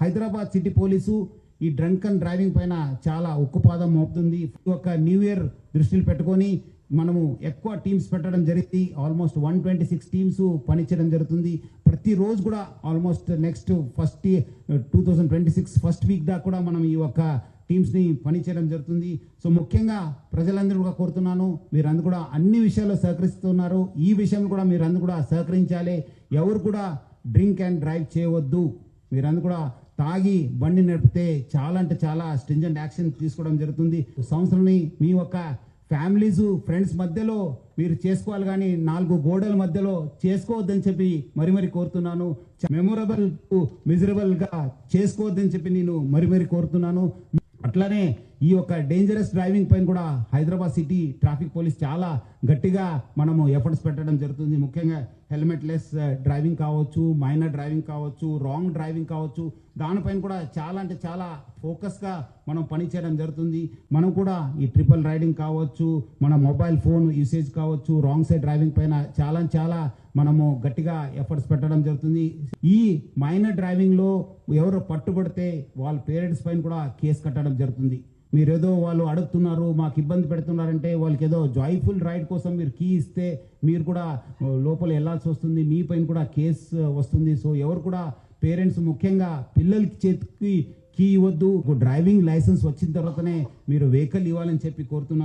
Hyderabad city police ఈ drunk and driving పైన చాలా ఉక్కుపాదం మోపుతుంది. ఒక న్యూ ఇయర్ దృష్టిలో పెట్టుకొని మనము ఎక్కువ టీమ్స్ పెట్టడం జరిగింది. ఆల్మోస్ట్ 126 టీమ్స్ పనిచేయడం జరుగుతుంది. ప్రతిరోజు కూడా ఆల్మోస్ట్ నెక్స్ట్ 2026 ఫస్ట్ వీక్ దాకా కూడా మనం ఈ యొక్క టీమ్స్ని పనిచేయడం జరుగుతుంది. సో ముఖ్యంగా ప్రజలందరూ కూడా కోరుతున్నాను, మీరందరూ కూడా అన్ని విషయాల్లో సహకరిస్తున్నారు. ఈ విషయంలో కూడా మీరందరూ కూడా సహకరించాలి. ఎవరు కూడా డ్రింక్ అండ్ డ్రైవ్ చేయవద్దు. మీరందరూ కూడా తాగి బండి నడిపితే చాలా అంటే చాలా స్ట్రింజెంట్ యాక్షన్ తీసుకోవడం జరుగుతుంది. సంవత్సరాన్ని మీ యొక్క ఫ్యామిలీస్ ఫ్రెండ్స్ మధ్యలో మీరు చేసుకోవాలి, కానీ 4 గోడల మధ్యలో చేసుకోవద్దని చెప్పి మరి కోరుతున్నాను. మెమొరబుల్ మిజరబుల్ గా చేసుకోవద్దని చెప్పి నేను మరి కోరుతున్నాను. అట్లానే ఈ యొక్క డేంజరస్ డ్రైవింగ్ పైన కూడా హైదరాబాద్ సిటీ ట్రాఫిక్ పోలీస్ చాలా గట్టిగా మనము ఎఫర్ట్స్ పెట్టడం జరుగుతుంది. ముఖ్యంగా హెల్మెట్ లెస్ డ్రైవింగ్ కావచ్చు, మైనర్ డ్రైవింగ్ కావచ్చు, రాంగ్ డ్రైవింగ్ కావచ్చు, దానిపైన కూడా చాలా అంటే చాలా ఫోకస్గా మనం పనిచేయడం జరుగుతుంది. మనం కూడా ఈ ట్రిపుల్ రైడింగ్ కావచ్చు, మన మొబైల్ ఫోన్ యూసేజ్ కావచ్చు, రాంగ్ సైడ్ డ్రైవింగ్ పైన చాలా మనము గట్టిగా ఎఫర్ట్స్ పెట్టడం జరుగుతుంది. ఈ మైనర్ డ్రైవింగ్లో ఎవరు పట్టుబడితే వాళ్ళ పేరెంట్స్ పైన కూడా కేసు కట్టడం జరుగుతుంది. మీరేదో వాళ్ళు అడుగుతున్నారు, మాకు ఇబ్బంది పెడుతున్నారంటే వాళ్ళకి ఏదో జాయ్ఫుల్ రైడ్ కోసం మీరు కీ ఇస్తే మీరు కూడా లోపల వెళ్ళాల్సి వస్తుంది, మీ పైన కూడా కేసు వస్తుంది. సో ఎవరు కూడా పేరెంట్స్ ముఖ్యంగా పిల్లలకి చేతికి కీ ఇవ్వద్దు. డ్రైవింగ్ లైసెన్స్ వచ్చిన తర్వాతనే మీరు వెహికల్ ఇవ్వాలని చెప్పి కోరుతున్నాను.